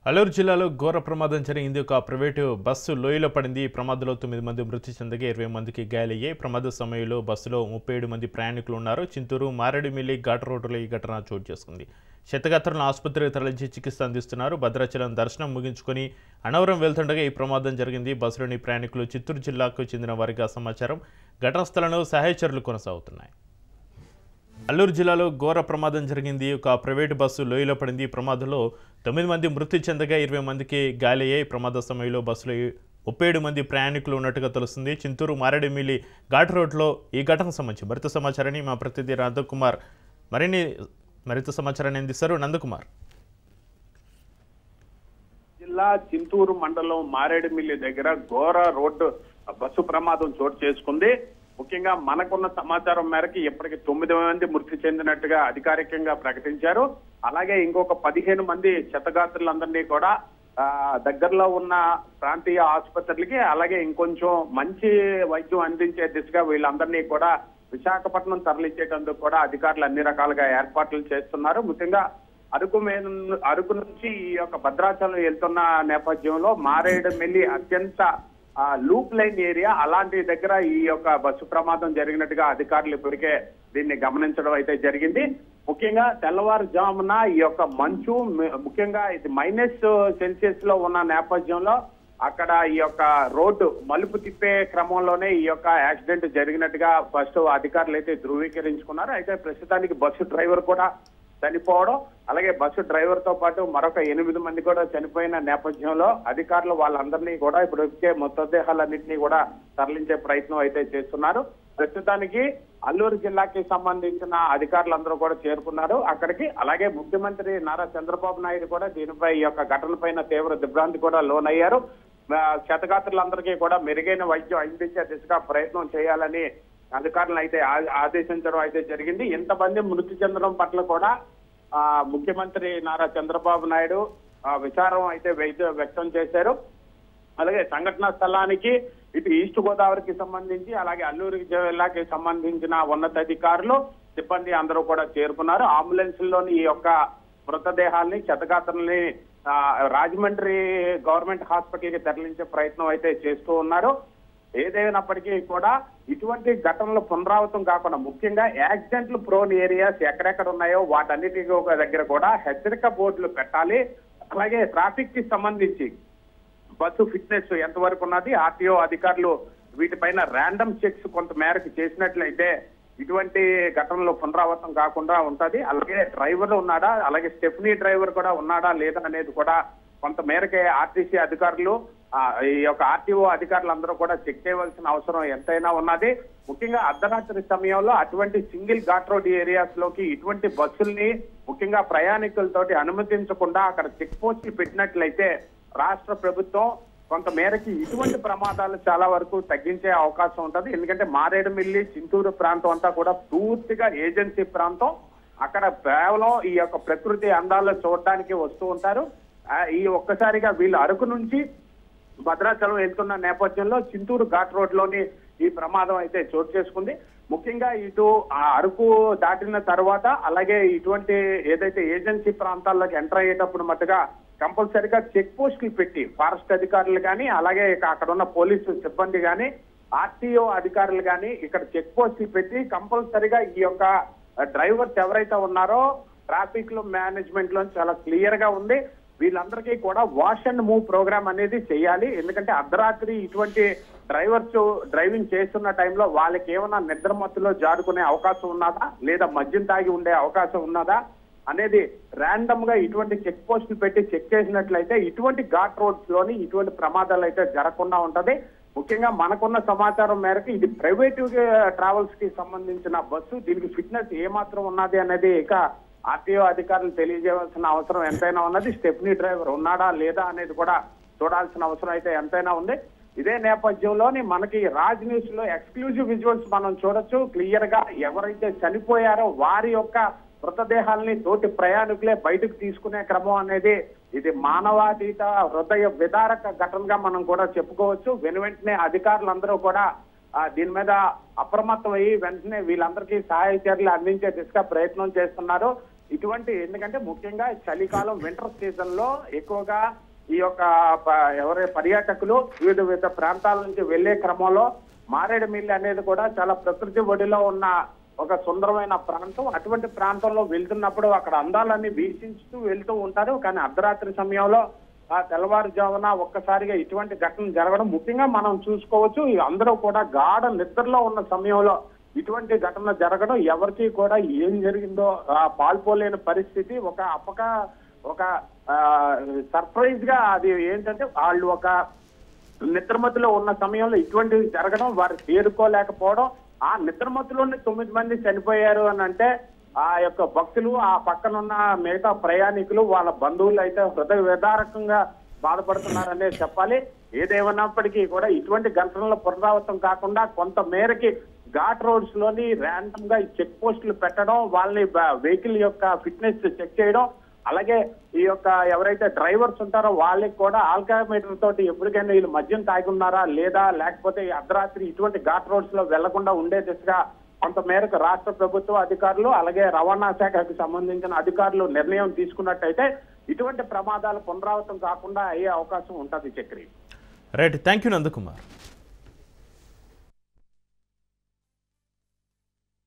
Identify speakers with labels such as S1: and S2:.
S1: అల్లూరు జిల్లాలో ఘోర ప్రమాదం జరిగింది. ఒక ప్రైవేటు బస్సు లోయలో పడింది. ఈ ప్రమాదంలో 9 మంది మృతి చెందగా 20 మందికి గాయాలయ్యాయి. ప్రమాద సమయంలో బస్సులో 37 మంది ప్రయాణికులు ఉన్నారు. చింతూరు మారేడుమిల్లి ఘాట్ రోడ్డులో ఈ ఘటన చోటు చేసుకుంది. క్షతగాత్రులను ఆసుపత్రికి తరలించి చికిత్స అందిస్తున్నారు. భద్రాచలం దర్శనం ముగించుకొని అనవరం వెళ్తుండగా ఈ ప్రమాదం జరిగింది. బస్సులోని ప్రయాణికులు చిత్తూరు జిల్లాకు చెందిన వారిగా సమాచారం. ఘటనా స్థలంలో సహాయచర్యలు కొనసాగుతున్నాయి. అల్లూరు జిల్లాలో ఘోర ప్రమాదం జరిగింది. ఒక ప్రైవేటు బస్సు లోయలో పడింది. ఈ ప్రమాదంలో 9 మంది మృతి చెందగా 20 మందికి గాయాలయ్యాయి. ప్రమాద సమయంలో బస్సులో 37 మంది ప్రయాణికులు ఉన్నట్టుగా తెలుస్తుంది. చింతూరు మారేడుమిల్లి ఘాట్ రోడ్లో ఈ ఘటనకు సంబంధించి మరింత సమాచారాన్ని మా ప్రతినిధి నందకుమార్ మరింత సమాచారాన్ని అందిస్తారు. నందకుమార్.
S2: జిల్లా చింతూరు మండలం మారేడుమిల్లి దగ్గర ఘోర రోడ్డు బస్సు ప్రమాదం చోటు చేసుకుంది. ముఖ్యంగా మనకున్న సమాచారం మేరకు ఇప్పటికి 9 మంది మృతి చెందినట్టుగా అధికారికంగా ప్రకటించారు. అలాగే ఇంకొక 15 మంది క్షతగాత్రులందరినీ కూడా దగ్గరలో ఉన్న ప్రాంతీయ ఆసుపత్రులకి, అలాగే ఇంకొంచెం మంచి వైద్యం అందించే దిశగా వీళ్ళందరినీ కూడా విశాఖపట్నం తరలించేటందుకు కూడా అధికారులు అన్ని రకాలుగా ఏర్పాట్లు చేస్తున్నారు. ముఖ్యంగా అరకు నుంచి ఈ యొక్క భద్రాచలం వెళ్తున్న నేపథ్యంలో మారేడుమిల్లి అత్యంత లూప్ లైన్ ఏరియా, అలాంటి దగ్గర ఈ యొక్క బస్సు ప్రమాదం జరిగినట్టుగా అధికారులు ఇప్పటికే దీన్ని గమనించడం అయితే జరిగింది. ముఖ్యంగా తెల్లవారుజామున ఈ యొక్క మంచు, ముఖ్యంగా ఇది -సెల్సియస్ లో ఉన్న నేపథ్యంలో అక్కడ ఈ యొక్క రోడ్డు మలుపు తిప్పే క్రమంలోనే ఈ యొక్క యాక్సిడెంట్ జరిగినట్టుగా ఫస్ట్ అధికారులు అయితే ధృవీకరించుకున్నారు. అయితే ప్రస్తుతానికి బస్సు డ్రైవర్ కూడా చనిపోవడం, అలాగే బస్సు డ్రైవర్ తో పాటు మరొక 8 మంది కూడా చనిపోయిన నేపథ్యంలో అధికారులు వాళ్ళందరినీ కూడా ఇప్పటికే మృతదేహాలన్నింటినీ కూడా తరలించే ప్రయత్నం అయితే చేస్తున్నారు. ప్రస్తుతానికి అల్లూరు జిల్లాకి సంబంధించిన అధికారులందరూ కూడా చేరుకున్నారు అక్కడికి. అలాగే ముఖ్యమంత్రి నారా చంద్రబాబు నాయుడు కూడా దీనిపై ఈ యొక్క ఘటన పైన తీవ్ర దిగ్భ్రాంతి కూడా లోనయ్యారు. క్షతగాత్రులందరికీ కూడా మెరుగైన వైద్యం అందించే దిశగా ప్రయత్నం చేయాలని అధికారులను అయితే ఆదేశించడం అయితే జరిగింది. ఇంతమంది మృతి చెందడం పట్ల కూడా ముఖ్యమంత్రి నారా చంద్రబాబు నాయుడు విచారం అయితే వ్యక్తం చేశారు. అలాగే సంఘటనా స్థలానికి ఇటు ఈస్ట్ గోదావరికి సంబంధించి, అలాగే అల్లూరు జిల్లాకి సంబంధించిన ఉన్నతాధికారులు, సిబ్బంది అందరూ కూడా చేరుకున్నారు. అంబులెన్స్ లోని ఈ యొక్క మృతదేహాల్ని, క్షతగాత్రుల్ని రాజమండ్రి గవర్నమెంట్ హాస్పిటల్ కి తరలించే ప్రయత్నం అయితే చేస్తూ ఉన్నారు. ఏదైనప్పటికీ కూడా ఇటువంటి ఘటనలు పునరావృతం కాకుండా ముఖ్యంగా యాక్సిడెంట్లు ప్రోన్ ఏరియాస్ ఎక్కడెక్కడ ఉన్నాయో వాటన్నిటి దగ్గర కూడా హెచ్చరిక బోర్డులు పెట్టాలి. అలాగే ట్రాఫిక్ కి సంబంధించి బస్సు ఫిట్నెస్ ఎంతవరకు ఉన్నది, ఆర్టీఓ అధికారులు వీటిపైన ర్యాండమ్ చెక్స్ కొంత మేరకు చేసినట్లయితే ఇటువంటి ఘటనలు పునరావృతం కాకుండా ఉంటది. అలాగే డ్రైవర్ ఉన్నాడా, అలాగే స్టెఫనీ డ్రైవర్ కూడా ఉన్నాడా లేదా అనేది కూడా కొంత మేరకే ఆర్టీసీ అధికారులు, ఈ యొక్క ఆర్టీఓ అధికారులందరూ కూడా చెక్ చేయవలసిన అవసరం ఎంతైనా ఉన్నది. ముఖ్యంగా అర్ధరాత్రి సమయంలో అటువంటి సింగిల్ ఘాట్ రోడ్ ఏరియాస్ లోకి ఇటువంటి బస్సుల్ని ముఖ్యంగా ప్రయాణికులతోటి అనుమతించకుండా అక్కడ చెక్ పోస్టులు పెట్టినట్లయితే రాష్ట్ర ప్రభుత్వం కొంత మేరకి ఇటువంటి ప్రమాదాలు చాలా వరకు తగ్గించే అవకాశం ఉంటది. ఎందుకంటే మారేడుమిల్లి, చింతూరు ప్రాంతం అంతా కూడా పూర్తిగా ఏజెన్సీ ప్రాంతం. అక్కడ కేవలం ఈ యొక్క ప్రకృతి అందాలను చూడడానికి వస్తూ ఉంటారు. ఈ ఒక్కసారిగా వీళ్ళు అరకు నుంచి భద్రాచలం వెళ్తున్న నేపథ్యంలో చింతూరు ఘాట్ రోడ్ లోని ఈ ప్రమాదం అయితే చోటు చేసుకుంది. ముఖ్యంగా ఇటు అరకు దాటిన తర్వాత, అలాగే ఇటువంటి ఏదైతే ఏజెన్సీ ప్రాంతాల్లోకి ఎంటర్ అయ్యేటప్పుడు మట్టుగా కంపల్సరిగా చెక్ పోస్టులు పెట్టి ఫారెస్ట్ అధికారులు కానీ, అలాగే అక్కడ ఉన్న పోలీసు సిబ్బంది కానీ, ఆర్టీఓ అధికారులు కానీ ఇక్కడ చెక్ పోస్టులు పెట్టి కంపల్సరిగా ఈ యొక్క డ్రైవర్స్ ఎవరైతే ఉన్నారో ట్రాఫిక్ లో మేనేజ్మెంట్ లో చాలా క్లియర్ గా ఉంది. వీళ్ళందరికీ కూడా వాష్ అండ్ మూవ్ ప్రోగ్రామ్ అనేది చేయాలి. ఎందుకంటే అర్ధరాత్రి ఇటువంటి డ్రైవర్స్ డ్రైవింగ్ చేస్తున్న టైంలో వాళ్ళకి ఏమైనా నిద్రమత్తులో జారుకునే అవకాశం ఉన్నదా, లేదా మద్యం తాగి ఉండే అవకాశం ఉన్నదా అనేది ర్యాండమ్ గా ఇటువంటి చెక్ పోస్టులు పెట్టి చెక్ చేసినట్లయితే ఇటువంటి ఘాట్ రోడ్స్ లోని ఇటువంటి ప్రమాదాలు అయితే జరగకుండా ఉంటది. ముఖ్యంగా మనకున్న సమాచారం మేరకు ఇది ప్రైవేట్ ట్రావెల్స్ కి సంబంధించిన బస్సు. దీనికి ఫిట్నెస్ ఏమాత్రం ఉన్నది అనేది ఇక ఆర్టీఓ అధికారులు తెలియజేయాల్సిన అవసరం ఎంతైనా ఉన్నది. స్టెఫనీ డ్రైవర్ ఉన్నాడా లేదా అనేది కూడా చూడాల్సిన అవసరం అయితే ఎంతైనా ఉంది. ఇదే నేపథ్యంలోని మనకి రాజ్ న్యూస్ లో ఎక్స్క్లూజివ్ విజువల్స్ మనం చూడొచ్చు. క్లియర్ గా ఎవరైతే చనిపోయారో వారి యొక్క మృతదేహాల్ని తోటి ప్రయాణికులే బయటకు తీసుకునే క్రమం అనేది ఇది మానవాతీత హృదయ విదారక ఘటనగా మనం కూడా చెప్పుకోవచ్చు. వెంటనే అధికారులందరూ కూడా దీని మీద అప్రమత్తం అయ్యి వెంటనే వీళ్ళందరికీ సహాయ చర్యలు అందించే దిశగా ప్రయత్నం చేస్తున్నారు. ఇటువంటి ఎందుకంటే ముఖ్యంగా చలికాలం వింటర్ సీజన్ లో ఎక్కువగా ఈ యొక్క ఎవరైతే పర్యాటకులు వివిధ ప్రాంతాల నుంచి వెళ్లే క్రమంలో మారేడుమిల్లి అనేది కూడా చాలా ప్రకృతి ఒడిలో ఉన్న ఒక సుందరమైన ప్రాంతం. అటువంటి ప్రాంతంలో వెళ్తున్నప్పుడు అక్కడ అందాలన్నీ వీక్షించుతూ వెళ్తూ ఉంటారు. కానీ అర్ధరాత్రి సమయంలో ఆ తెల్లవారుజామున ఒక్కసారిగా ఇటువంటి ఘటన జరగడం ముఖ్యంగా మనం చూసుకోవచ్చు. అందరూ కూడా గాఢ నిద్రలో ఉన్న సమయంలో ఇటువంటి ఘటన జరగడం ఎవరికి కూడా ఏం జరిగిందో పాల్పోలేని పరిస్థితి. ఒక సర్ప్రైజ్ గా అది ఏంటంటే వాళ్ళు ఒక నిద్రమత్తులో ఉన్న సమయంలో ఇటువంటి జరగడం వారు చేరుకోలేకపోవడం. ఆ నిద్రమత్తులోనే 9 మంది చనిపోయారు అని అంటే ఆ యొక్క భక్తులు ఆ పక్కనున్న మిగతా ప్రయాణికులు వాళ్ళ బంధువులు అయితే హృదయ విదారకంగా బాధపడుతున్నారనే చెప్పాలి. ఏదేమన్నప్పటికీ కూడా ఇటువంటి ఘటనల పునరావృతం కాకుండా కొంత మేరకి ఘాట్ రోడ్స్ లోని ర్యాండమ్ గా చెక్ పోస్టులు పెట్టడం, వాళ్ళని వెహికల్ యొక్క ఫిట్నెస్ చెక్ చేయడం, అలాగే ఈ యొక్క ఎవరైతే డ్రైవర్స్ ఉంటారో వాళ్ళకి కూడా ఆల్కమీటర్ తోటి ఎప్పటికైనా వీళ్ళు మద్యం తాగి ఉన్నారా లేదా, లేకపోతే అర్ధరాత్రి ఇటువంటి ఘాట్ రోడ్స్ లో వెళ్లకుండా ఉండే దిశగా కొంత మేరకు రాష్ట్ర ప్రభుత్వ అధికారులు అలాగే రవాణా శాఖకు సంబంధించిన అధికారులు నిర్ణయం తీసుకున్నట్టయితే ఇటువంటి ప్రమాదాలు పునరావృతం కాకుండా అయ్యే అవకాశం ఉంటుంది. Chakri
S1: right, thank you Nandakumar.